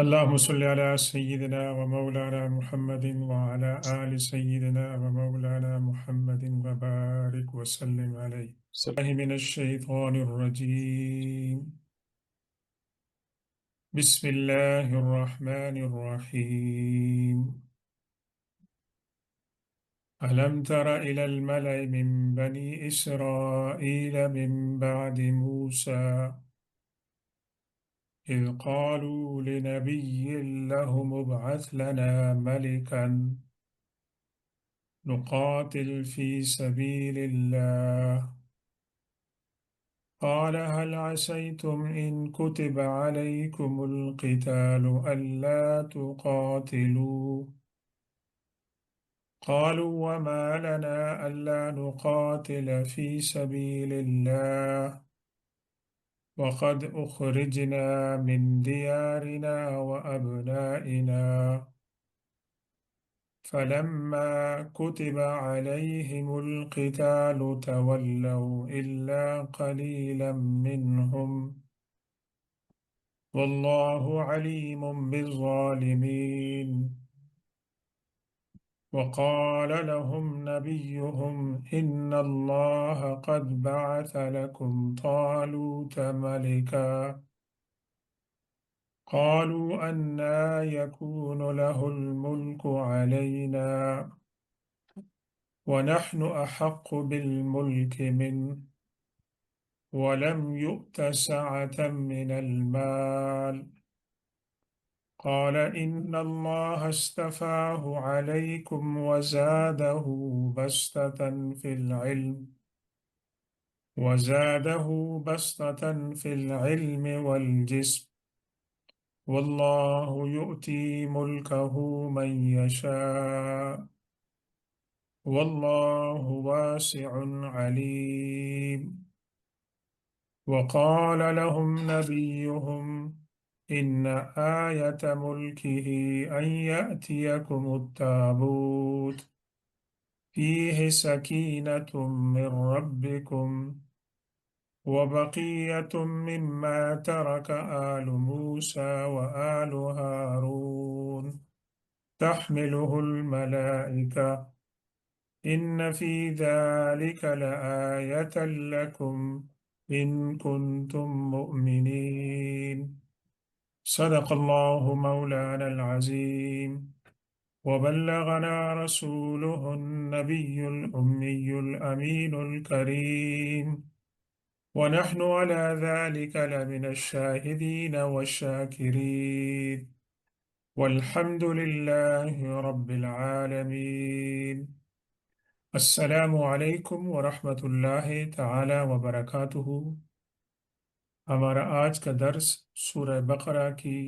اللهم صل على سيدنا ومولانا محمد وعلى آل سيدنا ومولانا محمد وبارك وسلم عليه الله من الشيطان الرجيم بسم الله الرحمن الرحيم ألم تر إلى الملأ من بني إسرائيل من بعد موسى إذ قالوا لنبي لهم ابعث لنا ملكا نقاتل في سبيل الله قال هل عسيتم إن كتب عليكم القتال ألا تقاتلوا قالوا وما لنا ألا نقاتل في سبيل الله وقد أخرجنا من ديارنا وأبنائنا فلما كتب عليهم القتال تولوا إلا قليلا منهم والله عليم بالظالمين وقال لهم نبيهم إن الله قد بعث لكم طالوت ملكا قالوا أنى يكون له الملك علينا ونحن أحق بالملك منه ولم يؤت سعة من المال قال إن الله استفاه عليكم وزاده بسطة في العلم والجسم والله يؤتي ملكه من يشاء والله واسع عليم وقال لهم نبيهم إن آية ملكه أن يأتيكم التابوت فيه سكينة من ربكم وبقية مما ترك آل موسى وآل هارون تحمله الملائكة إن في ذلك لآية لكم إن كنتم مؤمنين صدق الله مولانا العظيم وبلغنا رسوله النبي الأمي الأمين الكريم ونحن على ذلك لمن الشاهدين والشاكرين والحمد لله رب العالمين السلام علیکم ورحمۃ اللہ تعالی وبرکاتہ۔ ہمارا آج کا درس سورہ بقرہ کی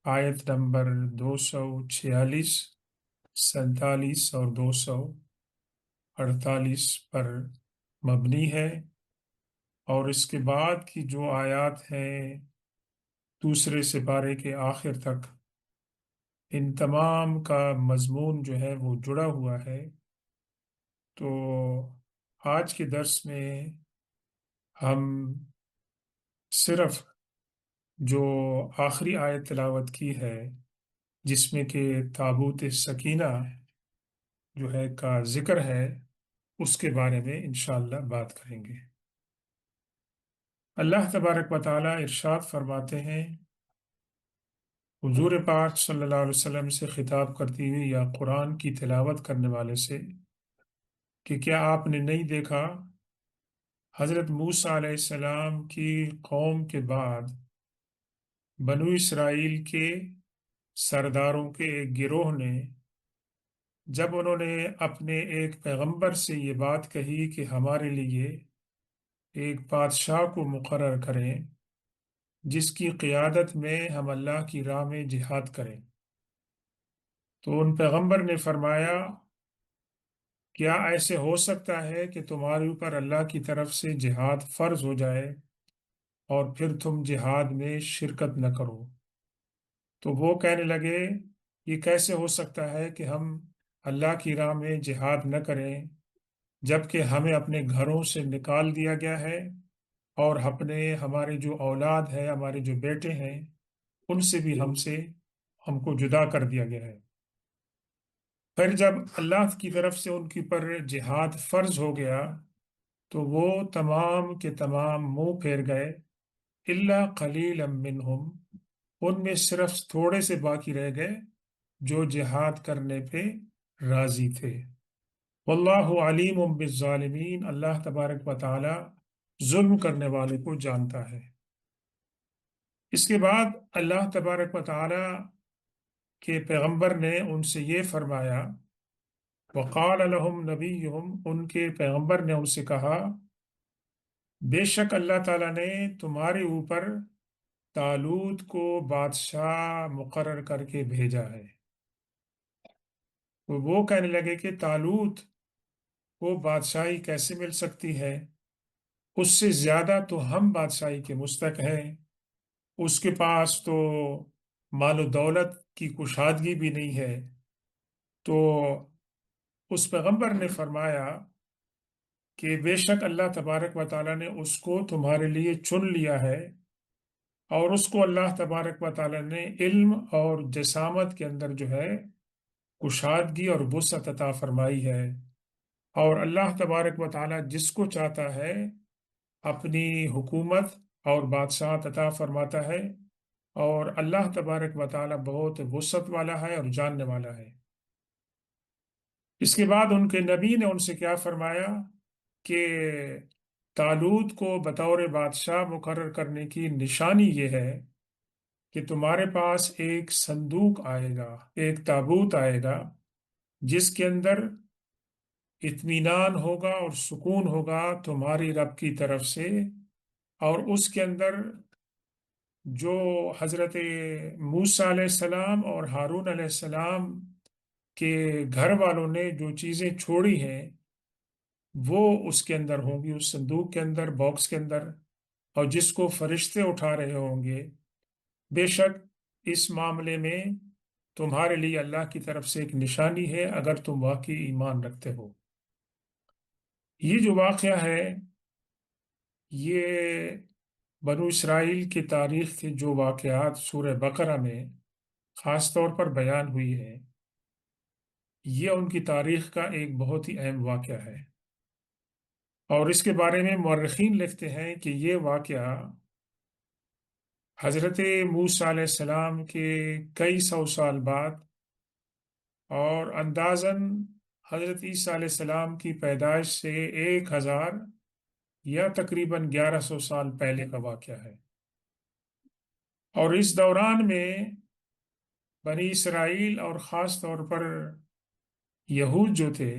آیت نمبر 246، 47 اور 248 پر مبنی ہے، اور اس کے بعد کی جو آیات ہیں دوسرے سپارے کے آخر تک، ان تمام کا مضمون جو ہے وہ جڑا ہوا ہے۔ تو آج کے درس میں ہم صرف جو آخری آیت تلاوت کی ہے، جس میں کہ تابوت سکینہ جو ہے کا ذکر ہے، اس کے بارے میں انشاءاللہ بات کریں گے۔ اللہ تبارک و تعالی ارشاد فرماتے ہیں حضور پاک صلی اللہ علیہ وسلم سے خطاب کرتی ہوئی یا قرآن کی تلاوت کرنے والے سے کہ کیا آپ نے نہیں دیکھا حضرت موسیٰ علیہ السلام کی قوم کے بعد بنو اسرائیل کے سرداروں کے ایک گروہ نے جب انہوں نے اپنے ایک پیغمبر سے یہ بات کہی کہ ہمارے لیے ایک بادشاہ کو مقرر کریں جس کی قیادت میں ہم اللہ کی راہ میں جہاد کریں، تو ان پیغمبر نے فرمایا کیا ایسے ہو سکتا ہے کہ تمہارے اوپر اللہ کی طرف سے جہاد فرض ہو جائے اور پھر تم جہاد میں شرکت نہ کرو؟ تو وہ کہنے لگے یہ کیسے ہو سکتا ہے کہ ہم اللہ کی راہ میں جہاد نہ کریں جبکہ ہمیں اپنے گھروں سے نکال دیا گیا ہے اور ہمارے جو اولاد ہے، ہمارے جو بیٹے ہیں، ان سے بھی ہم کو جدا کر دیا گیا ہے۔ پھر جب اللہ کی طرف سے ان کے پر جہاد فرض ہو گیا تو وہ تمام کے تمام منہ پھیر گئے، الا قلیلا منہم، ان میں صرف تھوڑے سے باقی رہ گئے جو جہاد کرنے پہ راضی تھے۔ واللہ علیم بالظالمین، اللہ تبارک و تعالی ظلم کرنے والے کو جانتا ہے۔ اس کے بعد اللہ تبارک و تعالی کے پیغمبر نے ان سے یہ فرمایا، وقال لهم نبیہم، ان کے پیغمبر نے ان سے کہا، بے شک اللہ تعالیٰ نے تمہارے اوپر طالوت کو بادشاہ مقرر کر کے بھیجا ہے۔ تو وہ کہنے لگے کہ طالوت کو بادشاہی کیسے مل سکتی ہے؟ اس سے زیادہ تو ہم بادشاہی کے مستحق ہیں، اس کے پاس تو مال و دولت کی کشادگی بھی نہیں ہے۔ تو اس پیغمبر نے فرمایا کہ بے شک اللہ تبارک و تعالیٰ نے اس کو تمہارے لیے چن لیا ہے، اور اس کو اللہ تبارک و تعالیٰ نے علم اور جسامت کے اندر جو ہے کشادگی اور وسعت عطا فرمائی ہے، اور اللہ تبارک و تعالیٰ جس کو چاہتا ہے اپنی حکومت اور بادشاہت عطا فرماتا ہے، اور اللہ تبارک و تعالیٰ بہت وسعت والا ہے اور جاننے والا ہے۔ اس کے بعد ان کے نبی نے ان سے کیا فرمایا کہ طالوت کو بطور بادشاہ مقرر کرنے کی نشانی یہ ہے کہ تمہارے پاس ایک صندوق آئے گا، ایک تابوت آئے گا، جس کے اندر اطمینان ہوگا اور سکون ہوگا تمہاری رب کی طرف سے، اور اس کے اندر جو حضرت موسیٰ علیہ السلام اور ہارون علیہ السلام کے گھر والوں نے جو چیزیں چھوڑی ہیں وہ اس کے اندر ہوں گی، اس صندوق کے اندر، باکس کے اندر، اور جس کو فرشتے اٹھا رہے ہوں گے۔ بے شک اس معاملے میں تمہارے لیے اللہ کی طرف سے ایک نشانی ہے اگر تم واقعی ایمان رکھتے ہو۔ یہ جو واقعہ ہے یہ بنو اسرائیل کی تاریخ کے جو واقعات سورہ بقرہ میں خاص طور پر بیان ہوئی ہے، یہ ان کی تاریخ کا ایک بہت ہی اہم واقعہ ہے، اور اس کے بارے میں مورخین لکھتے ہیں کہ یہ واقعہ حضرت موسیٰ علیہ السلام کے کئی سو سال بعد، اور اندازاً حضرت عیسیٰ علیہ السلام کی پیدائش سے 1000 یا تقریباً 1100 سال پہلے کا واقعہ ہے۔ اور اس دوران میں بنی اسرائیل اور خاص طور پر یہود جو تھے،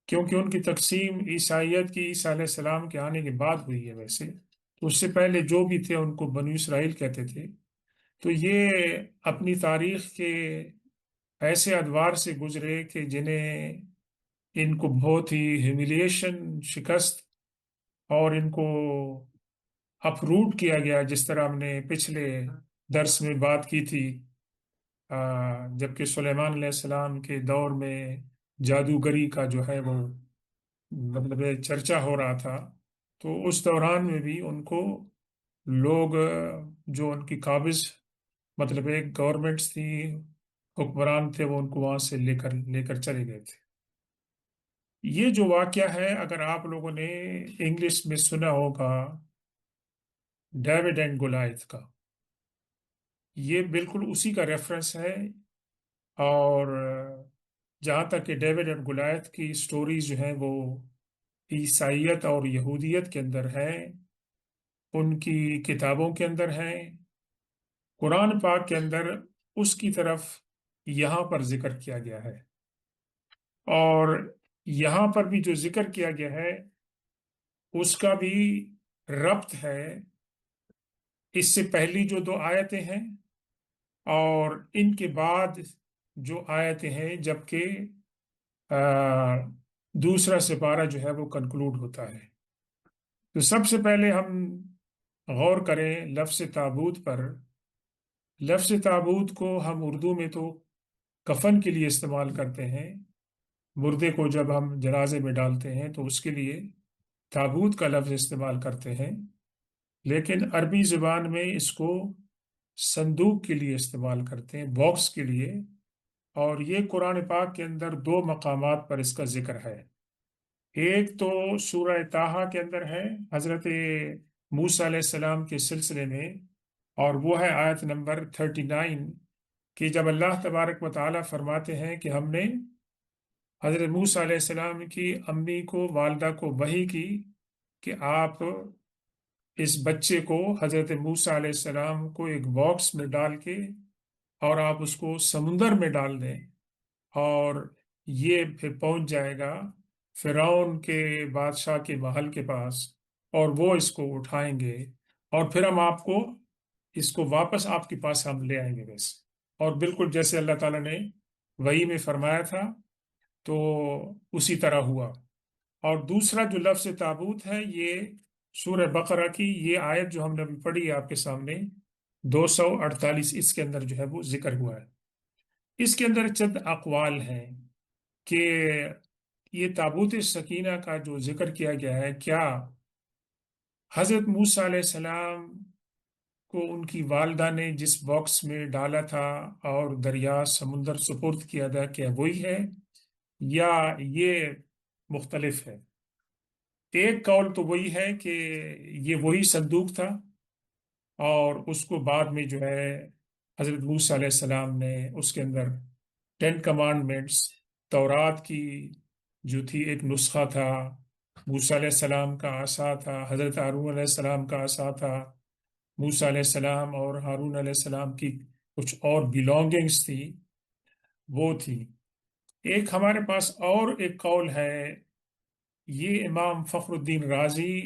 کیونکہ ان کی تقسیم عیسائیت کی عیسیٰ علیہ السلام کے آنے کے بعد ہوئی ہے، ویسے تو اس سے پہلے جو بھی تھے ان کو بنی اسرائیل کہتے تھے۔ تو یہ اپنی تاریخ کے ایسے ادوار سے گزرے کہ جنہیں ان کو بہت ہی ہیوملیشن، شکست، اور ان کو اپروٹ کیا گیا، جس طرح ہم نے پچھلے درس میں بات کی تھی۔ جبکہ سلیمان علیہ السلام کے دور میں جادوگری کا جو ہے وہ مطلب چرچا ہو رہا تھا، تو اس دوران میں بھی ان کو لوگ جو ان کی قابض مطلب ایک گورنمنٹس تھی، حکمران تھے، وہ ان کو وہاں سے لے کر چلے گئے تھے۔ یہ جو واقعہ ہے، اگر آپ لوگوں نے انگلش میں سنا ہوگا ڈیوڈ اینڈ گولائت کا، یہ بالکل اسی کا ریفرنس ہے۔ اور جہاں تک کہ ڈیوڈ اینڈ گولائت کی سٹوریز جو ہیں وہ عیسائیت اور یہودیت کے اندر ہیں، ان کی کتابوں کے اندر ہیں، قرآن پاک کے اندر اس کی طرف یہاں پر ذکر کیا گیا ہے، اور یہاں پر بھی جو ذکر کیا گیا ہے اس کا بھی ربط ہے اس سے پہلی جو 2 آیتیں ہیں اور ان کے بعد جو آیتیں ہیں، جبکہ دوسرا سپارہ جو ہے وہ کنکلوڈ ہوتا ہے۔ تو سب سے پہلے ہم غور کریں لفظ تابوت پر۔ لفظ تابوت کو ہم اردو میں تو کفن کے لیے استعمال کرتے ہیں، مردے کو جب ہم جنازے میں ڈالتے ہیں تو اس کے لیے تابوت کا لفظ استعمال کرتے ہیں، لیکن عربی زبان میں اس کو صندوق کے لیے استعمال کرتے ہیں، باکس کے لیے۔ اور یہ قرآن پاک کے اندر دو مقامات پر اس کا ذکر ہے۔ ایک تو سورہ طٰہٰ کے اندر ہے حضرت موسیٰ علیہ السلام کے سلسلے میں، اور وہ ہے آیت نمبر 39، کہ جب اللہ تبارک و تعالیٰ فرماتے ہیں کہ ہم نے حضرت موسیٰ علیہ السلام کی امی کو، والدہ کو وحی کی کہ آپ اس بچے کو، حضرت موسیٰ علیہ السلام کو، ایک باکس میں ڈال کے اور آپ اس کو سمندر میں ڈال دیں، اور یہ پھر پہنچ جائے گا فرعون کے بادشاہ کے محل کے پاس، اور وہ اس کو اٹھائیں گے، اور پھر ہم آپ کو اس کو واپس آپ کے پاس ہم لے آئیں گے ویسے۔ اور بالکل جیسے اللہ تعالیٰ نے وحی میں فرمایا تھا تو اسی طرح ہوا۔ اور دوسرا جو لفظ تابوت ہے، یہ سورہ بقرہ کی یہ آیت جو ہم نے ابھی پڑھی ہے آپ کے سامنے، 248، اس کے اندر جو ہے وہ ذکر ہوا ہے۔ اس کے اندر چند اقوال ہیں کہ یہ تابوت سکینہ کا جو ذکر کیا گیا ہے، کیا حضرت موسیٰ علیہ السلام کو ان کی والدہ نے جس باکس میں ڈالا تھا اور دریا سمندر سپرد کیا تھا، کیا وہی ہے یا یہ مختلف ہے؟ ایک قول تو وہی ہے کہ یہ وہی صندوق تھا، اور اس کو بعد میں جو ہے حضرت موسیٰ علیہ السلام نے اس کے اندر 10 کمانڈمنٹس، تورات کی جو تھی ایک نسخہ تھا، موسیٰ علیہ السلام کا عصا تھا، حضرت ہارون علیہ السلام کا عصا تھا، موسیٰ علیہ السلام اور ہارون علیہ السلام کی کچھ اور بلونگنگس تھی، وہ تھی۔ ایک ہمارے پاس اور ایک قول ہے، یہ امام فخر الدین رازی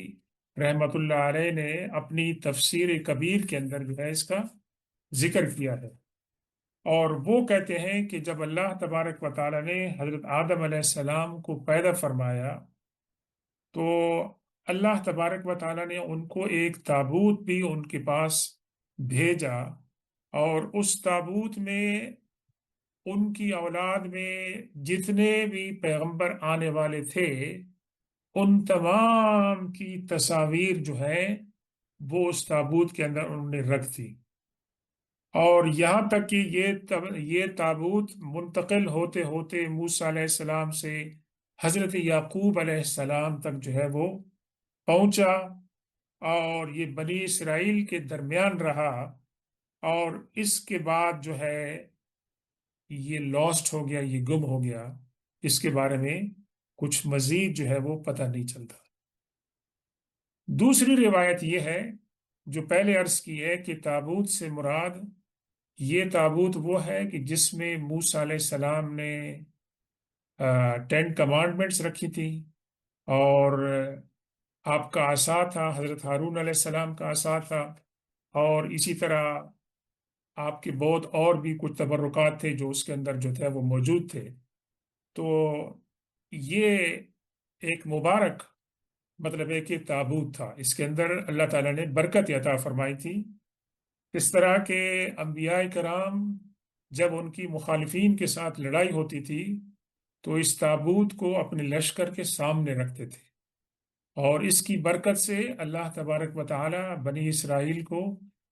رحمۃ اللہ علیہ نے اپنی تفسیر کبیر کے اندر جو ہے اس کا ذکر کیا ہے، اور وہ کہتے ہیں کہ جب اللہ تبارک و تعالیٰ نے حضرت آدم علیہ السلام کو پیدا فرمایا تو اللہ تبارک و تعالیٰ نے ان کو ایک تابوت بھی ان کے پاس بھیجا، اور اس تابوت میں ان کی اولاد میں جتنے بھی پیغمبر آنے والے تھے ان تمام کی تصاویر جو ہے وہ اس تابوت کے اندر انہوں نے رکھ دی، اور یہاں تک کہ یہ تابوت منتقل ہوتے ہوتے موسیٰ علیہ السلام سے حضرت یعقوب علیہ السلام تک جو ہے وہ پہنچا، اور یہ بنی اسرائیل کے درمیان رہا، اور اس کے بعد جو ہے یہ لاسٹ ہو گیا، یہ گم ہو گیا۔ اس کے بارے میں کچھ مزید جو ہے وہ پتہ نہیں چلتا۔ دوسری روایت یہ ہے جو پہلے عرض کی ہے کہ تابوت سے مراد یہ تابوت وہ ہے کہ جس میں موسیٰ علیہ السلام نے 10 کمانڈمنٹس رکھی تھی، اور آپ کا عصا تھا، حضرت ہارون علیہ السلام کا عصا تھا، اور اسی طرح آپ کے بہت اور بھی کچھ تبرکات تھے جو اس کے اندر جو تھے وہ موجود تھے۔ تو یہ ایک مبارک مطلب ہے کہ تابوت تھا، اس کے اندر اللہ تعالیٰ نے برکت عطا فرمائی تھی، اس طرح کہ انبیاء کرام جب ان کی مخالفین کے ساتھ لڑائی ہوتی تھی تو اس تابوت کو اپنے لشکر کے سامنے رکھتے تھے، اور اس کی برکت سے اللہ تبارک و تعالی بنی اسرائیل کو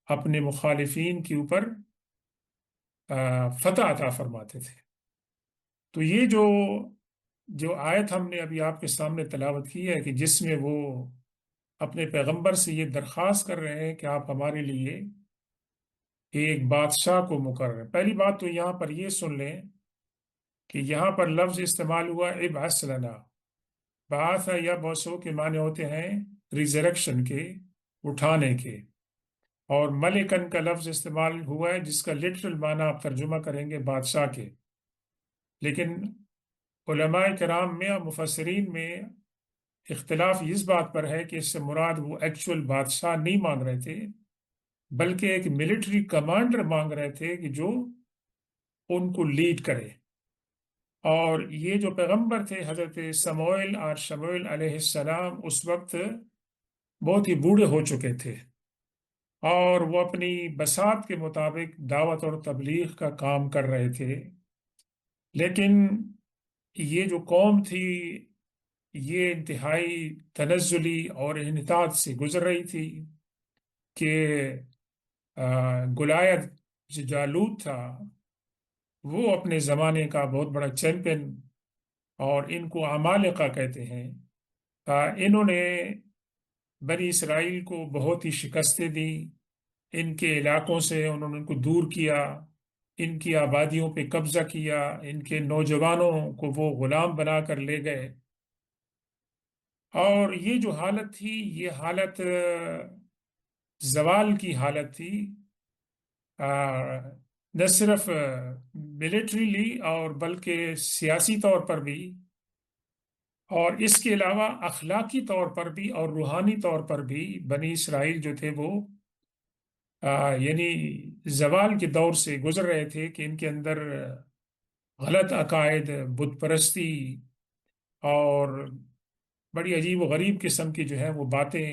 اپنے مخالفین کے اوپر فتح عطا فرماتے تھے۔ تو یہ جو آیت ہم نے ابھی آپ کے سامنے تلاوت کی ہے کہ جس میں وہ اپنے پیغمبر سے یہ درخواست کر رہے ہیں کہ آپ ہمارے لیے ایک بادشاہ کو مقرر، پہلی بات تو یہاں پر یہ سن لیں کہ یہاں پر لفظ استعمال ہوا ابعث لنا، بعث یا بوسو کے معنی ہوتے ہیں ریزریکشن کے، اٹھانے کے، اور ملکن کا لفظ استعمال ہوا ہے جس کا لٹرل معنی آپ ترجمہ کریں گے بادشاہ کے، لیکن علماء کرام میں اور مفسرین میں اختلاف اس بات پر ہے کہ اس سے مراد وہ ایکچول بادشاہ نہیں مانگ رہے تھے، بلکہ ایک ملٹری کمانڈر مانگ رہے تھے کہ جو ان کو لیڈ کرے۔ اور یہ جو پیغمبر تھے حضرت سموئیل اور شموئیل علیہ السلام اس وقت بہت ہی بوڑھے ہو چکے تھے، اور وہ اپنی بساط کے مطابق دعوت اور تبلیغ کا کام کر رہے تھے، لیکن یہ جو قوم تھی یہ انتہائی تنزلی اور انحطاط سے گزر رہی تھی کہ گولیت جو جالوت تھا، وہ اپنے زمانے کا بہت بڑا چیمپئن، اور ان کو عمالقہ کہتے ہیں۔ انہوں نے بنی اسرائیل کو بہت ہی شکستیں دی، ان کے علاقوں سے انہوں نے ان کو دور کیا، ان کی آبادیوں پہ قبضہ کیا، ان کے نوجوانوں کو وہ غلام بنا کر لے گئے۔ اور یہ جو حالت تھی، یہ حالت زوال کی حالت تھی، نہ صرف ملٹریلی اور بلکہ سیاسی طور پر بھی، اور اس کے علاوہ اخلاقی طور پر بھی اور روحانی طور پر بھی بنی اسرائیل جو تھے وہ یعنی زوال کے دور سے گزر رہے تھے، کہ ان کے اندر غلط عقائد، بت پرستی اور بڑی عجیب و غریب قسم کی جو ہے وہ باتیں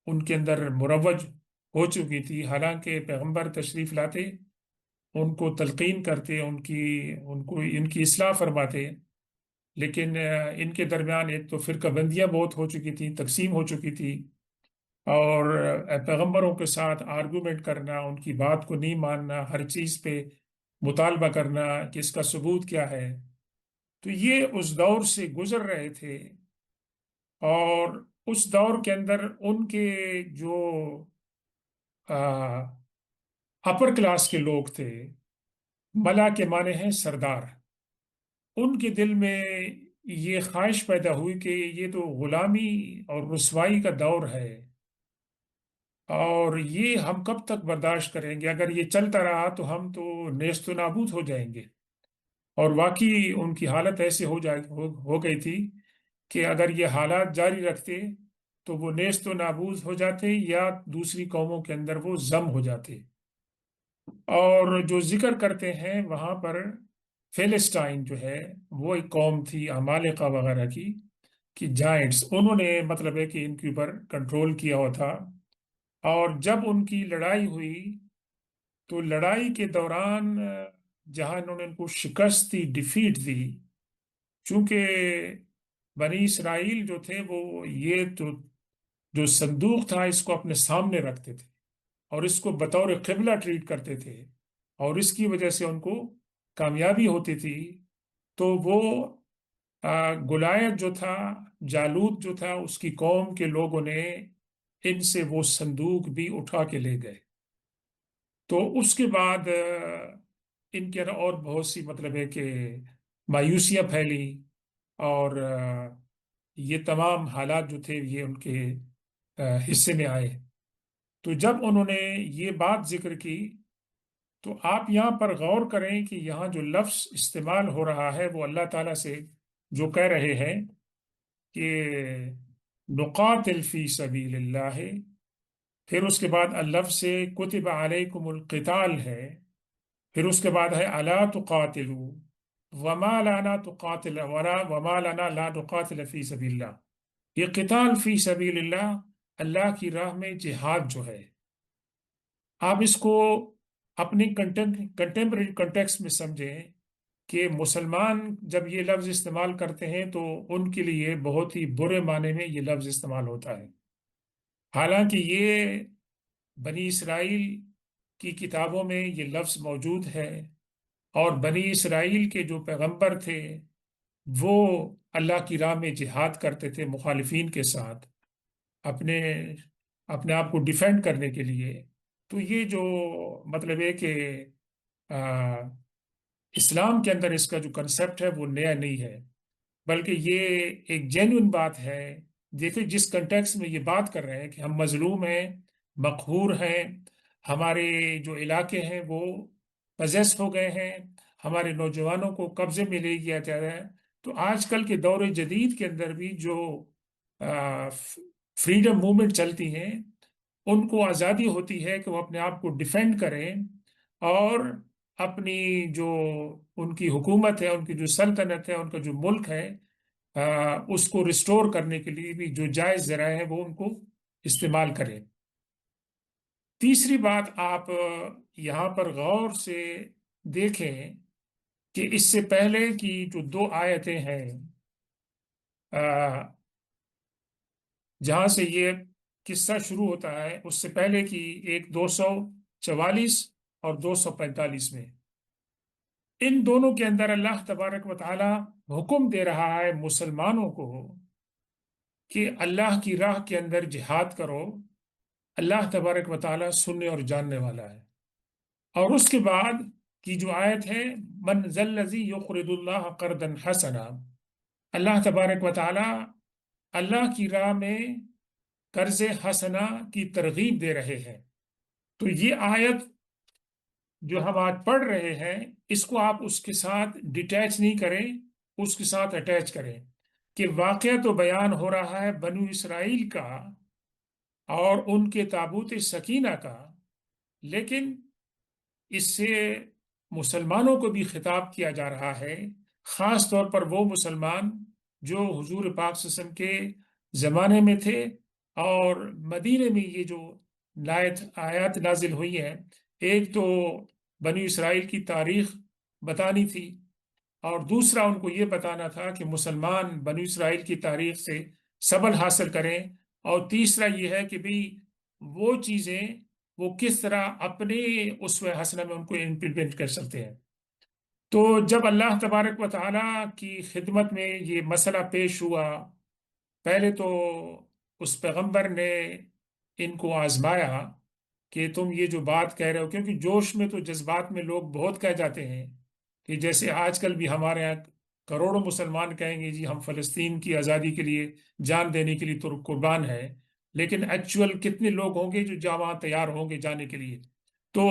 ان کے اندر مروج ہو چکی تھی۔ حالانکہ پیغمبر تشریف لاتے، ان کو تلقین کرتے، ان کی اصلاح فرماتے، لیکن ان کے درمیان ایک تو فرقہ بندیاں بہت ہو چکی تھی، تقسیم ہو چکی تھی، اور پیغمبروں کے ساتھ آرگومنٹ کرنا، ان کی بات کو نہیں ماننا، ہر چیز پہ مطالبہ کرنا کہ اس کا ثبوت کیا ہے۔ تو یہ اس دور سے گزر رہے تھے، اور اس دور کے اندر ان کے جو اپر کلاس کے لوگ تھے، ملا کے معنی ہیں سردار، ان کے دل میں یہ خواہش پیدا ہوئی کہ یہ تو غلامی اور رسوائی کا دور ہے، اور یہ ہم کب تک برداشت کریں گے؟ اگر یہ چلتا رہا تو ہم تو نیست و نابود ہو جائیں گے۔ اور واقعی ان کی حالت ایسے ہو گئی تھی کہ اگر یہ حالات جاری رکھتے تو وہ نیست و نابود ہو جاتے، یا دوسری قوموں کے اندر وہ ضم ہو جاتے۔ اور جو ذکر کرتے ہیں وہاں پر فلسطین جو ہے، وہ ایک قوم تھی عمالقہ وغیرہ کی، کہ جائنٹس، انہوں نے مطلب ہے کہ ان کے اوپر کنٹرول کیا ہوا تھا۔ اور جب ان کی لڑائی ہوئی تو لڑائی کے دوران جہاں انہوں نے ان کو شکست دی، ڈیفیٹ دی، چونکہ بنی اسرائیل جو تھے وہ یہ تو جو صندوق تھا اس کو اپنے سامنے رکھتے تھے، اور اس کو بطور قبلہ ٹریٹ کرتے تھے، اور اس کی وجہ سے ان کو کامیابی ہوتی تھی۔ تو وہ گولیت جو تھا، جالوت جو تھا، اس کی قوم کے لوگوں نے ان سے وہ صندوق بھی اٹھا کے لے گئے۔ تو اس کے بعد ان کے اور بہت سی مطلب ہے کہ مایوسیاں پھیلی، اور یہ تمام حالات جو تھے یہ ان کے حصے میں آئے۔ تو جب انہوں نے یہ بات ذکر کی، تو آپ یہاں پر غور کریں کہ یہاں جو لفظ استعمال ہو رہا ہے وہ اللہ تعالیٰ سے جو کہہ رہے ہیں کہ نقاتل فی سبیل اللہ، پھر اس کے بعد اللفظ سے کتب علیکم القتال ہے، پھر اس کے بعد ہے الا تقاتلوا وما لنا تقاتل وما لنا لا نقاتل فی سبیل اللہ۔ یہ قتال فی سبیل اللہ، اللہ کی راہ میں جہاد جو ہے، آپ اس کو اپنی کنٹمپریری کنٹیکس میں سمجھیں کہ مسلمان جب یہ لفظ استعمال کرتے ہیں تو ان کے لیے بہت ہی برے معنی میں یہ لفظ استعمال ہوتا ہے۔ حالانکہ یہ بنی اسرائیل کی کتابوں میں یہ لفظ موجود ہے، اور بنی اسرائیل کے جو پیغمبر تھے وہ اللہ کی راہ میں جہاد کرتے تھے مخالفین کے ساتھ، اپنے اپنے آپ کو ڈیفینڈ کرنے کے لیے۔ تو یہ جو مطلب ہے کہ آ، اسلام کے اندر اس کا جو کنسپٹ ہے وہ نیا نہیں ہے، بلکہ یہ ایک جینوئن بات ہے۔ دیکھیں جس کنٹیکس میں یہ بات کر رہے ہیں کہ ہم مظلوم ہیں، مقہور ہیں، ہمارے جو علاقے ہیں وہ پزیس ہو گئے ہیں، ہمارے نوجوانوں کو قبضے میں لے لیا جا رہا ہے۔ تو آج کل کے دور جدید کے اندر بھی جو فریڈم موومنٹ چلتی ہیں، ان کو آزادی ہوتی ہے کہ وہ اپنے آپ کو ڈیفینڈ کریں، اور اپنی جو ان کی حکومت ہے، ان کی جو سلطنت ہے، ان کا جو ملک ہے، اس کو ریسٹور کرنے کے لیے بھی جو جائز ذرائع ہیں وہ ان کو استعمال کریں۔ تیسری بات آپ یہاں پر غور سے دیکھیں کہ اس سے پہلے کی جو دو آیتیں ہیں جہاں سے یہ قصہ شروع ہوتا ہے، اس سے پہلے کی ایک 200 44 اور 245 میں، ان دونوں کے اندر اللہ تبارک و تعالی حکم دے رہا ہے مسلمانوں کو کہ اللہ کی راہ کے اندر جہاد کرو۔ اللہ تبارک و تعالی سننے اور جاننے والا ہے۔ اور اس کے بعد کی جو آیت ہے، من ذا الذی یقرض اللہ قرضا حسنا، اللہ تبارک و تعالی اللہ کی راہ میں قرض حسنا کی ترغیب دے رہے ہیں۔ تو یہ آیت جو ہم آج پڑھ رہے ہیں، اس کو آپ اس کے ساتھ ڈیٹیچ نہیں کریں، اس کے ساتھ اٹیچ کریں کہ واقعہ تو بیان ہو رہا ہے بنو اسرائیل کا اور ان کے تابوت سکینہ کا، لیکن اس سے مسلمانوں کو بھی خطاب کیا جا رہا ہے، خاص طور پر وہ مسلمان جو حضور پاک صلی اللہ علیہ وسلم کے زمانے میں تھے اور مدینے میں یہ جو آیات نازل ہوئی ہیں۔ ایک تو بنی اسرائیل کی تاریخ بتانی تھی، اور دوسرا ان کو یہ بتانا تھا کہ مسلمان بنی اسرائیل کی تاریخ سے سبق حاصل کریں، اور تیسرا یہ ہے کہ بھی وہ چیزیں وہ کس طرح اپنے اسوہ حسنہ میں ان کو امپلیمنٹ کر سکتے ہیں۔ تو جب اللہ تبارک و تعالیٰ کی خدمت میں یہ مسئلہ پیش ہوا، پہلے تو اس پیغمبر نے ان کو آزمایا کہ تم یہ جو بات کہہ رہے ہو، کیونکہ جوش میں تو جذبات میں لوگ بہت کہہ جاتے ہیں کہ جیسے آج کل بھی ہمارے یہاں کروڑوں مسلمان کہیں گے جی ہم فلسطین کی آزادی کے لیے جان دینے کے لیے تو قربان ہے، لیکن ایکچول کتنے لوگ ہوں گے جو وہاں تیار ہوں گے جانے کے لیے؟ تو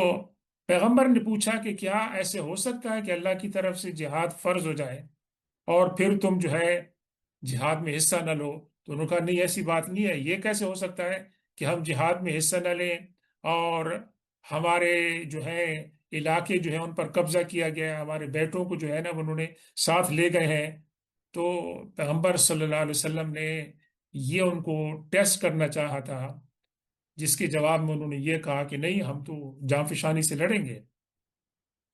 پیغمبر نے پوچھا کہ کیا ایسے ہو سکتا ہے کہ اللہ کی طرف سے جہاد فرض ہو جائے اور پھر تم جو ہے جہاد میں حصہ نہ لو؟ تو انہوں نے کہا نہیں، ایسی بات نہیں ہے، یہ کیسے ہو سکتا ہے کہ ہم جہاد میں حصہ نہ لیں اور ہمارے جو ہے علاقے جو ہیں ان پر قبضہ کیا گیا ہے، ہمارے بیٹوں کو جو ہے نا انہوں نے ساتھ لے گئے ہیں۔ تو پیغمبر صلی اللہ علیہ وسلم نے یہ ان کو ٹیسٹ کرنا چاہا تھا، جس کے جواب میں انہوں نے یہ کہا کہ نہیں، ہم تو جاں فشانی سے لڑیں گے۔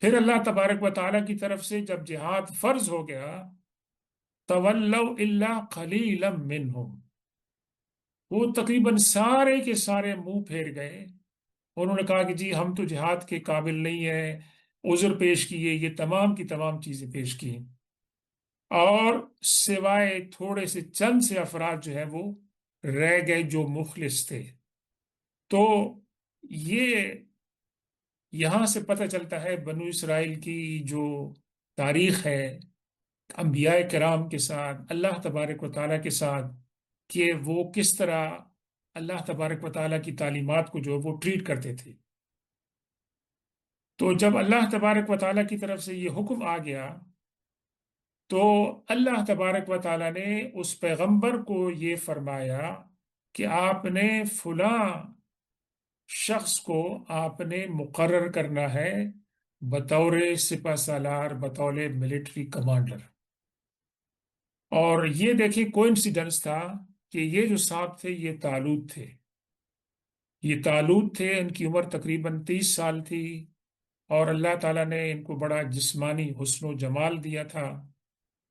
پھر اللہ تبارک و تعالیٰ کی طرف سے جب جہاد فرض ہو گیا، تولوا الا قلیلا منہم، وہ تقریباً سارے کے سارے منہ پھیر گئے۔ انہوں نے کہا کہ جی ہم تو جہاد کے قابل نہیں ہیں، عذر پیش کیے، یہ تمام کی تمام چیزیں پیش کی، اور سوائے تھوڑے سے چند سے افراد جو ہے وہ رہ گئے جو مخلص تھے۔ تو یہ یہاں سے پتہ چلتا ہے بنو اسرائیل کی جو تاریخ ہے انبیاء کرام کے ساتھ، اللہ تبارک و تعالیٰ کے ساتھ، کہ وہ کس طرح اللہ تبارک و تعالیٰ کی تعلیمات کو جو ہے وہ ٹریٹ کرتے تھے۔ تو جب اللہ تبارک و تعالیٰ کی طرف سے یہ حکم آ گیا، تو اللہ تبارک و تعالیٰ نے اس پیغمبر کو یہ فرمایا کہ آپ نے فلاں شخص کو آپ نے مقرر کرنا ہے بطور سپہ سالار، بطور ملٹری کمانڈر۔ اور یہ دیکھیں کوئنسیڈنس تھا کہ یہ جو صاحب تھے یہ طالوت تھے، یہ طالوت تھے، ان کی عمر تقریباً 30 سال تھی، اور اللہ تعالیٰ نے ان کو بڑا جسمانی حسن و جمال دیا تھا،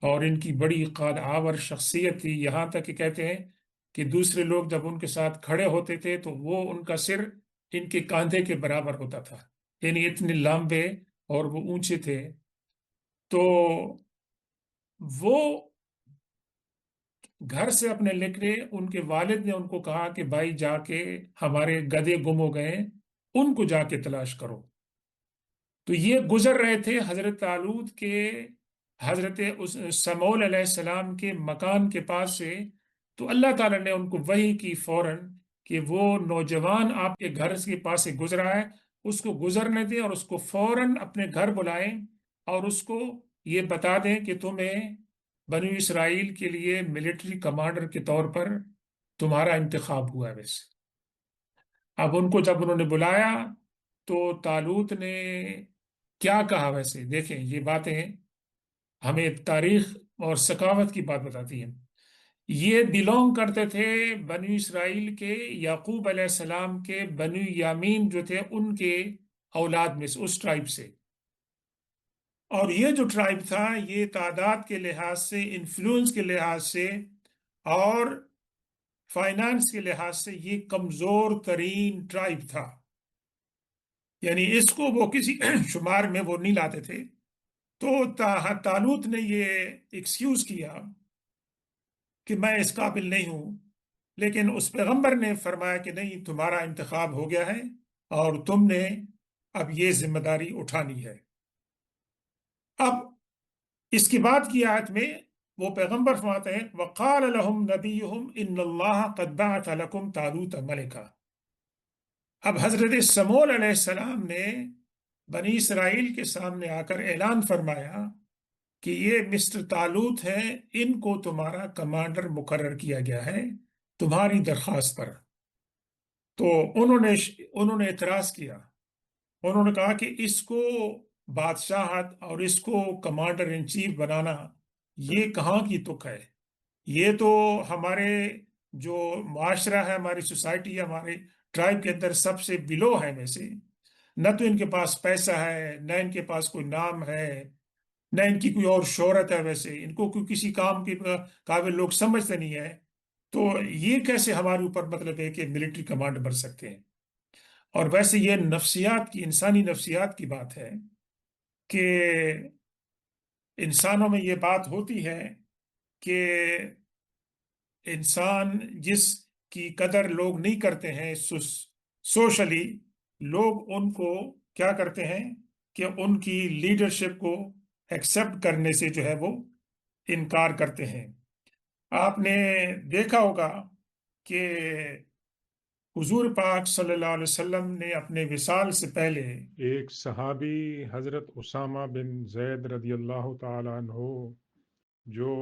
اور ان کی بڑی قاد آور شخصیت تھی، یہاں تک کہ کہتے ہیں کہ دوسرے لوگ جب ان کے ساتھ کھڑے ہوتے تھے تو وہ ان کا سر ان کے کاندھے کے برابر ہوتا تھا، یعنی اتنے لمبے اور وہ اونچے تھے۔ تو وہ گھر سے اپنے نکلے، ان کے والد نے ان کو کہا کہ بھائی جا کے ہمارے گدھے گم ہو گئے، ان کو جا کے تلاش کرو۔ تو یہ گزر رہے تھے حضرت طالوت کے، حضرت سمول علیہ السلام کے مکان کے پاس سے، تو اللہ تعالیٰ نے ان کو وحی کی فوراً کہ وہ نوجوان آپ کے گھر کے پاس سے گزرا ہے، اس کو گزرنے دیں اور اس کو فوراً اپنے گھر بلائیں، اور اس کو یہ بتا دیں کہ تمہیں بنی اسرائیل کے لیے ملٹری کمانڈر کے طور پر تمہارا انتخاب ہوا ہے ویسے۔ اب ان کو جب انہوں نے بلایا تو طالوت نے کیا کہا، ویسے دیکھیں یہ باتیں ہمیں تاریخ اور ثقافت کی بات بتاتی ہیں۔ یہ بلونگ کرتے تھے بنی اسرائیل کے، یعقوب علیہ السلام کے بنی یامین جو تھے ان کے اولاد میں سے، اس ٹرائب سے۔ اور یہ جو ٹرائب تھا یہ تعداد کے لحاظ سے، انفلوئنس کے لحاظ سے اور فائنانس کے لحاظ سے یہ کمزور ترین ٹرائب تھا۔ یعنی اس کو وہ کسی شمار میں وہ نہیں لاتے تھے. تو طالوت نے یہ ایکسکیوز کیا کہ میں اس قابل نہیں ہوں، لیکن اس پیغمبر نے فرمایا کہ نہیں، تمہارا انتخاب ہو گیا ہے اور تم نے اب یہ ذمہ داری اٹھانی ہے. اب اس کے بعد کی آیت میں وہ پیغمبر فرماتے ہیں وقال لهم نبيهم ان اللہ قد بعث لكم طالوت ملکا. اب حضرت سمول علیہ السلام نے بنی اسرائیل کے سامنے آ کر اعلان فرمایا کہ یہ مسٹر طالوت ہے، ان کو تمہارا کمانڈر مقرر کیا گیا ہے تمہاری درخواست پر. تو انہوں نے اعتراض کیا. انہوں نے کہا کہ اس کو بادشاہت اور اس کو کمانڈر ان چیف بنانا یہ کہاں کی تک ہے؟ یہ تو ہمارے جو معاشرہ ہے، ہماری سوسائٹی ہے، ہمارے ٹرائب کے اندر سب سے بلو ہے. ویسے نہ تو ان کے پاس پیسہ ہے، نہ ان کے پاس کوئی نام ہے، نہ ان کی کوئی اور شہرت ہے. ویسے ان کو کوئی کسی کام کے قابل لوگ سمجھتے نہیں ہے. تو یہ کیسے ہمارے اوپر مطلب ہے کہ ملٹری کمانڈ بن سکتے ہیں؟ اور ویسے یہ نفسیات کی، انسانی نفسیات کی بات ہے کہ انسانوں میں یہ بات ہوتی ہے کہ انسان جس کی قدر لوگ نہیں کرتے ہیں سوشلی، لوگ ان کو کیا کرتے ہیں کہ ان کی لیڈرشپ کو ایکسپٹ کرنے سے جو ہے وہ انکار کرتے ہیں. آپ نے دیکھا ہوگا کہ حضور پاک صلی اللہ علیہ وسلم نے اپنے وصال سے پہلے ایک صحابی حضرت اسامہ بن زید رضی اللہ تعالی عنہ، جو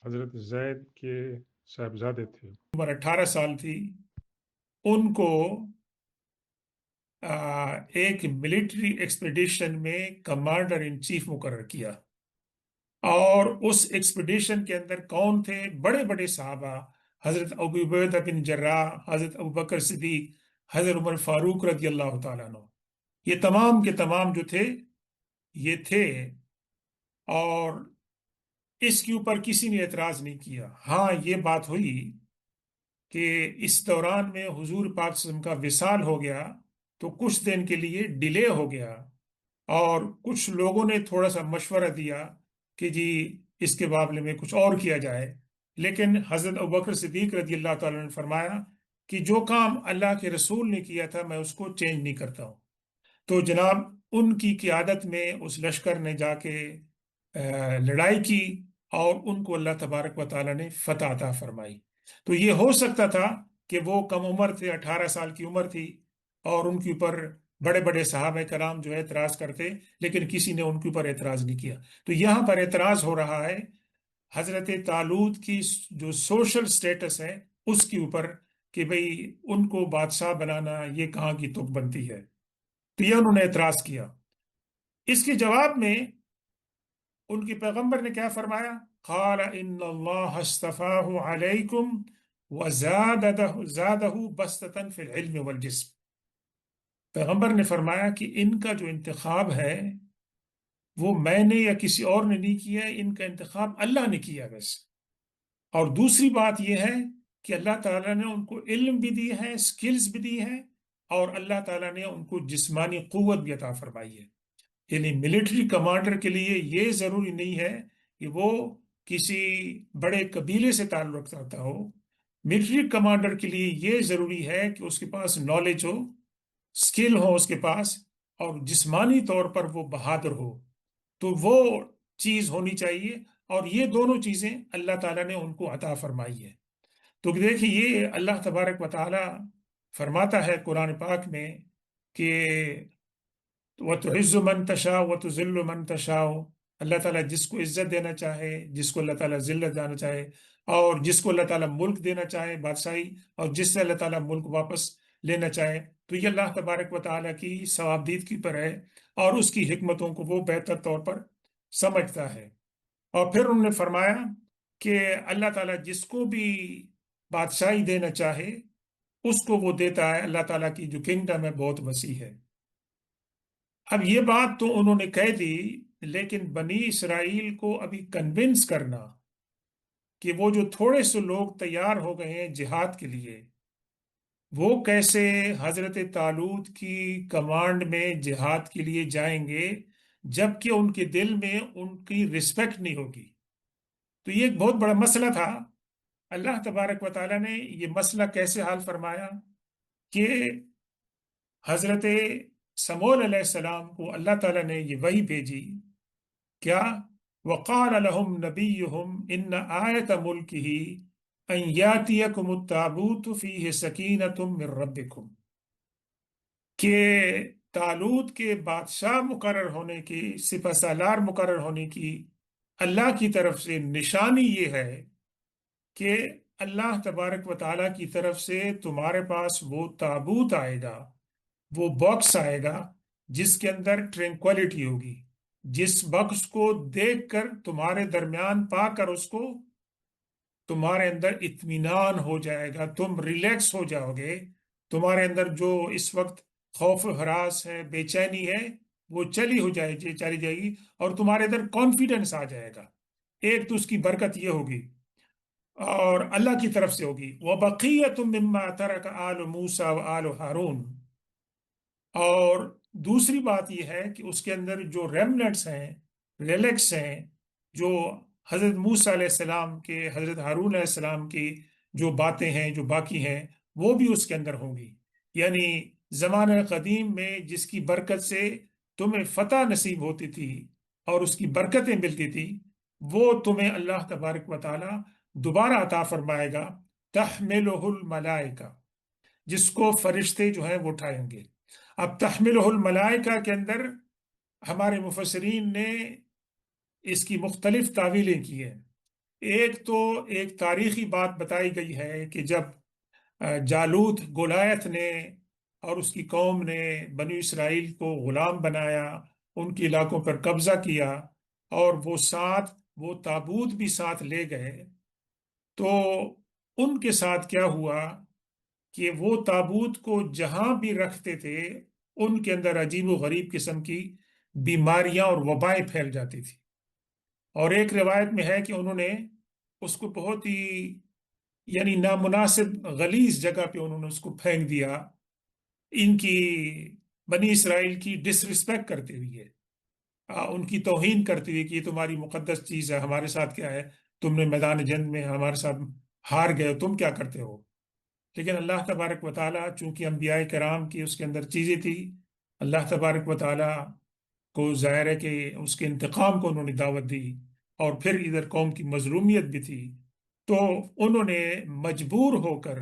حضرت زید کے صاحبزادے تھے، عمر 18 سال تھی، ان کو ایک ملٹری ایکسپیڈیشن میں کمانڈر ان چیف مقرر کیا. اور اس ایکسپیڈیشن کے اندر کون تھے؟ بڑے بڑے صحابہ، حضرت ابو عبیدہ بن جراح، حضرت ابو بکر صدیق، حضرت عمر فاروق رضی اللہ تعالیٰ عنہ. یہ تمام کے تمام جو تھے یہ تھے. اور اس کے اوپر کسی نے اعتراض نہیں کیا. ہاں یہ بات ہوئی کہ اس دوران میں حضور پاک صلی اللہ علیہ وسلم کا وصال ہو گیا تو کچھ دن کے لیے ڈیلے ہو گیا، اور کچھ لوگوں نے تھوڑا سا مشورہ دیا کہ جی اس کے معاملے میں کچھ اور کیا جائے. لیکن حضرت ابوبکر صدیق رضی اللہ تعالیٰ نے فرمایا کہ جو کام اللہ کے رسول نے کیا تھا میں اس کو چینج نہیں کرتا ہوں. تو جناب ان کی قیادت میں اس لشکر نے جا کے لڑائی کی، اور ان کو اللہ تبارک و تعالیٰ نے فتح عطا فرمائی. تو یہ ہو سکتا تھا کہ وہ کم عمر تھے، 18 سال کی عمر تھی، اور ان کے اوپر بڑے بڑے صحابہ کرام جو ہے اعتراض کرتے، لیکن کسی نے ان کے اوپر اعتراض نہیں کیا. تو یہاں پر اعتراض ہو رہا ہے حضرت طالوت کی جو سوشل سٹیٹس ہے اس کے اوپر، کہ بھئی ان کو بادشاہ بنانا یہ کہاں کی تک بنتی ہے. تو یہ انہوں نے اعتراض کیا. اس کے جواب میں ان کے پیغمبر نے کیا فرمایا؟ قال ان اللہ اصطفاہ علیکم زادہ بسطتا فی العلم والجسم. پیغمبر نے فرمایا کہ ان کا جو انتخاب ہے وہ میں نے یا کسی اور نے نہیں کیا ہے، ان کا انتخاب اللہ نے کیا ویسے. اور دوسری بات یہ ہے کہ اللہ تعالیٰ نے ان کو علم بھی دی ہے، سکلز بھی دی ہے، اور اللہ تعالیٰ نے ان کو جسمانی قوت بھی عطا فرمائی ہے. یعنی ملٹری کمانڈر کے لیے یہ ضروری نہیں ہے کہ وہ کسی بڑے قبیلے سے تعلق رکھتا ہو. ملٹری کمانڈر کے لیے یہ ضروری ہے کہ اس کے پاس نالج ہو، سکل ہو اس کے پاس، اور جسمانی طور پر وہ بہادر ہو. تو وہ چیز ہونی چاہیے، اور یہ دونوں چیزیں اللہ تعالیٰ نے ان کو عطا فرمائی ہے. تو دیکھیے یہ اللہ تبارک و تعالیٰ فرماتا ہے قرآن پاک میں کہ وَتُعِزُّ مَن تَشَاءُ وَتُذِلُّ مَن تَشَاءُ. اللہ تعالیٰ جس کو عزت دینا چاہے، جس کو اللہ تعالیٰ ذلت دینا چاہے، اور جس کو اللہ تعالیٰ ملک دینا چاہے، بادشاہی، اور جس سے اللہ تعالیٰ ملک واپس لینا چاہے. تو یہ اللہ تبارک و تعالیٰ کی ثوابدیدگی پر ہے، اور اس کی حکمتوں کو وہ بہتر طور پر سمجھتا ہے. اور پھر انہوں نے فرمایا کہ اللہ تعالیٰ جس کو بھی بادشاہی دینا چاہے اس کو وہ دیتا ہے. اللہ تعالیٰ کی جو کنگڈم ہے بہت وسیع ہے. اب یہ بات تو انہوں نے کہہ دی، لیکن بنی اسرائیل کو ابھی کنونس کرنا کہ وہ جو تھوڑے سے لوگ تیار ہو گئے ہیں جہاد کے لیے، وہ کیسے حضرت طالوت کی کمانڈ میں جہاد کے لیے جائیں گے جبکہ ان کے دل میں ان کی رسپیکٹ نہیں ہوگی؟ تو یہ ایک بہت بڑا مسئلہ تھا۔ اللہ تبارک و تعالیٰ نے یہ مسئلہ کیسے حل فرمایا کہ حضرت سمول علیہ السلام کو اللہ تعالیٰ نے یہ وحی بھیجی، کیا؟ وقال لهم نبيهم ان آیت ملکہ ان یاتیکم التابوت فیہ سکینۃ من ربکم، کہ طالوت کے بادشاہ مقرر ہونے کی، سپہ سالار مقرر ہونے کی اللہ کی طرف سے نشانی یہ ہے کہ اللہ تبارک و تعالیٰ کی طرف سے تمہارے پاس وہ تابوت آئے گا، وہ باکس آئے گا جس کے اندر ٹرینکولیٹی ہوگی، جس باکس کو دیکھ کر تمہارے درمیان پا کر اس کو تمہارے اندر اطمینان ہو جائے گا، تم ریلیکس ہو جاؤ گے، تمہارے اندر جو اس وقت خوف و ہراس ہے، بے چینی ہے، وہ چلی جائے گی، اور تمہارے اندر کانفیڈنس آ جائے گا۔ ایک تو اس کی برکت یہ ہوگی اور اللہ کی طرف سے ہوگی، وَبَقِيَّةٌ مِّمَّا تَرَكَ آلُ مُوسَىٰ وَآلُ هَارُونَ، اور دوسری بات یہ ہے کہ اس کے اندر جو ریمنٹس ہیں، ریلیکس ہیں، جو حضرت موسیٰ علیہ السلام کے، حضرت ہارون علیہ السلام کی جو باتیں ہیں، جو باقی ہیں، وہ بھی اس کے اندر ہوں گی۔ یعنی زمانہ قدیم میں جس کی برکت سے تمہیں فتح نصیب ہوتی تھی اور اس کی برکتیں ملتی تھی، وہ تمہیں اللہ تبارک و تعالی دوبارہ عطا فرمائے گا، تحملہ الملائکہ، جس کو فرشتے جو ہیں وہ اٹھائیں گے۔ اب تحملہ الملائکہ کے اندر ہمارے مفسرین نے اس کی مختلف تعویلیں کی ہیں۔ ایک تو ایک تاریخی بات بتائی گئی ہے کہ جب جالوت گولیت نے اور اس کی قوم نے بنی اسرائیل کو غلام بنایا، ان کے علاقوں پر قبضہ کیا، اور وہ تابوت بھی ساتھ لے گئے، تو ان کے ساتھ کیا ہوا کہ وہ تابوت کو جہاں بھی رکھتے تھے ان کے اندر عجیب و غریب قسم کی بیماریاں اور وبائیں پھیل جاتی تھی۔ اور ایک روایت میں ہے کہ انہوں نے اس کو بہت ہی یعنی نامناسب غلیظ جگہ پہ انہوں نے اس کو پھینک دیا، ان کی بنی اسرائیل کی ڈس رسپیکٹ کرتے ہوئے، ان کی توہین کرتے ہوئے کہ یہ تمہاری مقدس چیز ہے، ہمارے ساتھ کیا ہے، تم نے میدان جنگ میں ہمارے ساتھ ہار گئے، تم کیا کرتے ہو؟ لیکن اللہ تبارک و تعالیٰ چونکہ انبیاء کرام کی اس کے اندر چیزیں تھی، اللہ تبارک و تعالیٰ کو ظاہر ہے کہ اس کے انتقام کو انہوں نے دعوت دی، اور پھر ادھر قوم کی مظلومیت بھی تھی، تو انہوں نے مجبور ہو کر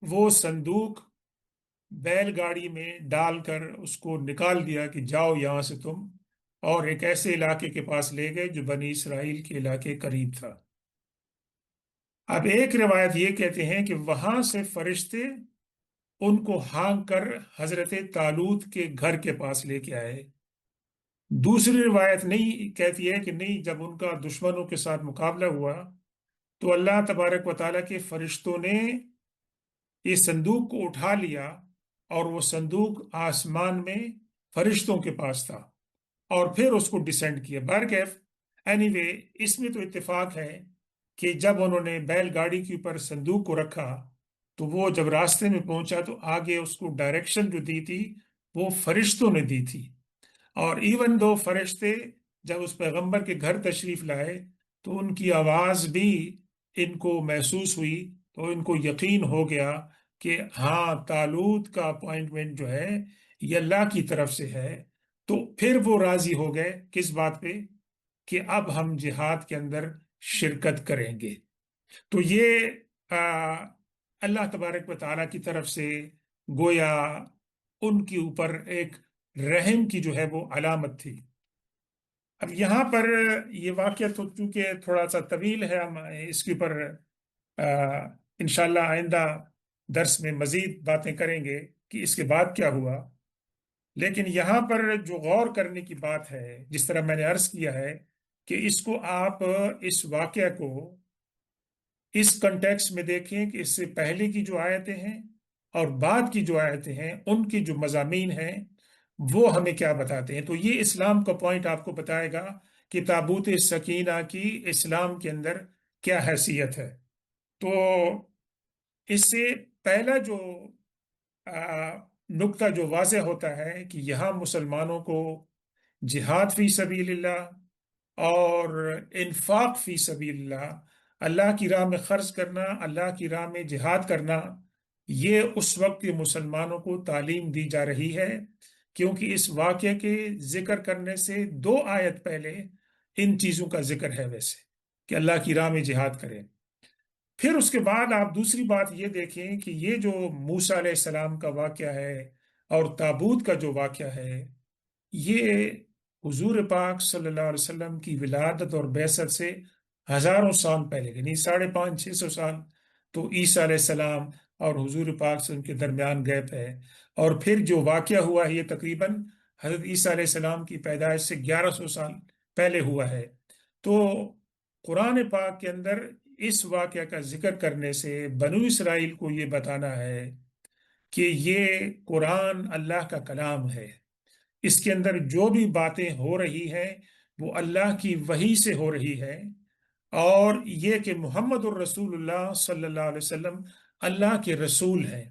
وہ صندوق بیل گاڑی میں ڈال کر اس کو نکال دیا کہ جاؤ یہاں سے تم، اور ایک ایسے علاقے کے پاس لے گئے جو بنی اسرائیل کے علاقے قریب تھا۔ اب ایک روایت یہ کہتے ہیں کہ وہاں سے فرشتے ان کو ہانک کر حضرت طالوت کے گھر کے پاس لے کے آئے۔ دوسری روایت نہیں کہتی ہے کہ نہیں، جب ان کا دشمنوں کے ساتھ مقابلہ ہوا تو اللہ تبارک و تعالیٰ کے فرشتوں نے اس صندوق کو اٹھا لیا، اور وہ صندوق آسمان میں فرشتوں کے پاس تھا، اور پھر اس کو ڈسینڈ کیا۔ بہرکیف اینی وے، اس میں تو اتفاق ہے کہ جب انہوں نے بیل گاڑی کے اوپر صندوق کو رکھا تو وہ جب راستے میں پہنچا تو آگے اس کو ڈائریکشن جو دی تھی وہ فرشتوں نے دی تھی، اور ایون دو فرشتے جب اس پیغمبر کے گھر تشریف لائے تو ان کی آواز بھی ان کو محسوس ہوئی، تو ان کو یقین ہو گیا کہ ہاں، طالوت کا اپوائنٹمنٹ جو ہے یہ اللہ کی طرف سے ہے۔ تو پھر وہ راضی ہو گئے کس بات پہ؟ کہ اب ہم جہاد کے اندر شرکت کریں گے۔ تو یہ اللہ تبارک و تعالیٰ کی طرف سے گویا ان کے اوپر ایک رحم کی جو ہے وہ علامت تھی۔ اب یہاں پر یہ واقعہ تو چونکہ تھوڑا سا طویل ہے، ہم اس کے اوپر انشاءاللہ آئندہ درس میں مزید باتیں کریں گے کہ اس کے بعد کیا ہوا۔ لیکن یہاں پر جو غور کرنے کی بات ہے، جس طرح میں نے عرض کیا ہے کہ اس کو آپ اس واقعہ کو اس کنٹیکس میں دیکھیں کہ اس سے پہلے کی جو آیتیں ہیں اور بعد کی جو آیتیں ہیں ان کی جو مضامین ہیں وہ ہمیں کیا بتاتے ہیں۔ تو یہ اسلام کا پوائنٹ آپ کو بتائے گا کہ تابوت سکینہ کی اسلام کے اندر کیا حیثیت ہے۔ تو اس سے پہلا جو نقطہ جو واضح ہوتا ہے کہ یہاں مسلمانوں کو جہاد فی سبیل اللہ اور انفاق فی سبیل اللہ، اللہ کی راہ میں خرچ کرنا، اللہ کی راہ میں جہاد کرنا، یہ اس وقت کے مسلمانوں کو تعلیم دی جا رہی ہے، کیونکہ اس واقعے کے ذکر کرنے سے 2 آیت پہلے ان چیزوں کا ذکر ہے ویسے، کہ اللہ کی راہ میں جہاد کریں۔ پھر اس کے بعد آپ دوسری بات یہ دیکھیں کہ یہ جو موسیٰ علیہ السلام کا واقعہ ہے اور تابوت کا جو واقعہ ہے، یہ حضور پاک صلی اللہ علیہ وسلم کی ولادت اور بعثت سے ہزاروں سال پہلے، یعنی 550 600 سال تو عیسیٰ علیہ السلام اور حضور پاک صلی اللہ علیہ وسلم کے درمیان گیپ ہے۔ اور پھر جو واقعہ ہوا ہے یہ تقریباً حضرت عیسیٰ علیہ السلام کی پیدائش سے 1100 سال پہلے ہوا ہے۔ تو قرآن پاک کے اندر اس واقعہ کا ذکر کرنے سے بنو اسرائیل کو یہ بتانا ہے کہ یہ قرآن اللہ کا کلام ہے، اس کے اندر جو بھی باتیں ہو رہی ہیں وہ اللہ کی وحی سے ہو رہی ہے، اور یہ کہ محمد الرسول اللہ صلی اللہ علیہ وسلم اللہ کے رسول ہیں،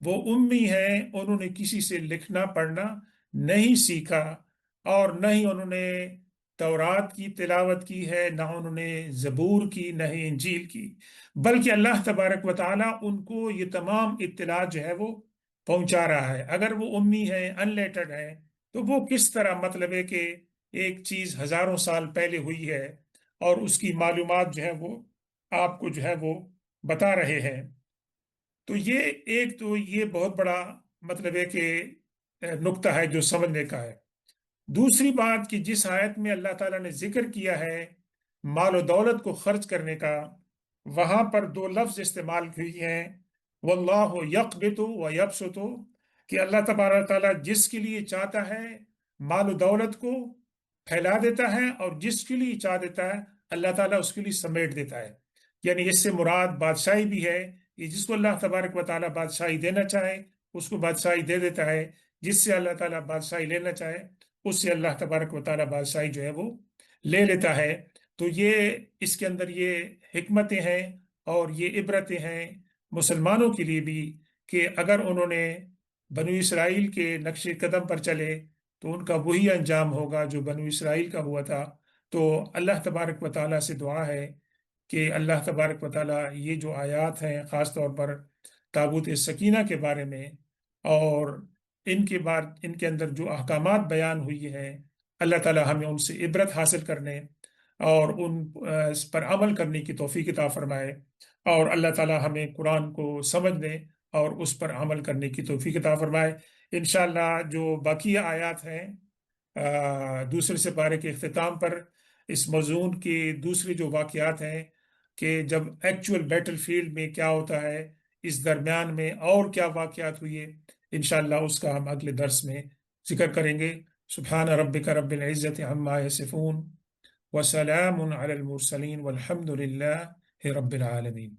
وہ امی ہیں، انہوں نے کسی سے لکھنا پڑھنا نہیں سیکھا، اور نہ ہی انہوں نے تورات کی تلاوت کی ہے، نہ انہوں نے زبور کی، نہ ہی انجیل کی، بلکہ اللہ تبارک و تعالیٰ ان کو یہ تمام اطلاعات جو ہے وہ پہنچا رہا ہے۔ اگر وہ امی ہیں، ان لیٹرڈ ہیں، تو وہ کس طرح مطلب ہے کہ ایک چیز ہزاروں سال پہلے ہوئی ہے اور اس کی معلومات جو ہے وہ آپ کو جو ہے وہ بتا رہے ہیں۔ تو یہ ایک تو یہ بہت بڑا مطلب ہے کہ نقطہ ہے جو سمجھنے کا ہے۔ دوسری بات کہ جس آیت میں اللہ تعالیٰ نے ذکر کیا ہے مال و دولت کو خرچ کرنے کا، وہاں پر 2 لفظ استعمال ہوئی ہیں، واللہ یقبض و یبسط، کہ اللہ تبارک تعالیٰ جس کے لیے چاہتا ہے مال و دولت کو پھیلا دیتا ہے، اور جس کے لیے چاہ دیتا ہے اللہ تعالیٰ اس کے لیے سمیٹ دیتا ہے۔ یعنی اس سے مراد بادشاہی بھی ہے، کہ جس کو اللہ تبارک و تعالیٰ بادشاہی دینا چاہے اس کو بادشاہی دے دیتا ہے، جس سے اللہ تعالیٰ بادشاہی لینا چاہے اس سے اللہ تبارک و تعالیٰ بادشاہی جو ہے وہ لے لیتا ہے۔ تو یہ اس کے اندر یہ حکمتیں ہیں اور یہ عبرتیں ہیں مسلمانوں کے لیے بھی، کہ اگر انہوں نے بنو اسرائیل کے نقش قدم پر چلے تو ان کا وہی انجام ہوگا جو بنو اسرائیل کا ہوا تھا۔ تو اللہ تبارک و تعالیٰ سے دعا ہے کہ اللہ تبارک و تعالیٰ یہ جو آیات ہیں خاص طور پر تابوت سکینہ کے بارے میں اور ان کے اندر جو احکامات بیان ہوئی ہیں، اللہ تعالیٰ ہمیں ان سے عبرت حاصل کرنے اور اس پر عمل کرنے کی توفیق عطا فرمائے، اور اللہ تعالیٰ ہمیں قرآن کو سمجھنے اور اس پر عمل کرنے کی توفیق عطا فرمائے۔ انشاءاللہ جو باقی آیات ہیں دوسرے سپارے کے اختتام پر اس موضوع کے دوسرے جو واقعات ہیں کہ جب ایکچول بیٹل فیلڈ میں کیا ہوتا ہے، اس درمیان میں اور کیا واقعات ہوئے، انشاءاللہ اس کا ہم اگلے درس میں ذکر کریں گے۔ سبحان ربک رب العزت عما یصفون وسلام علی المرسلین والحمد للہ رب العالمین۔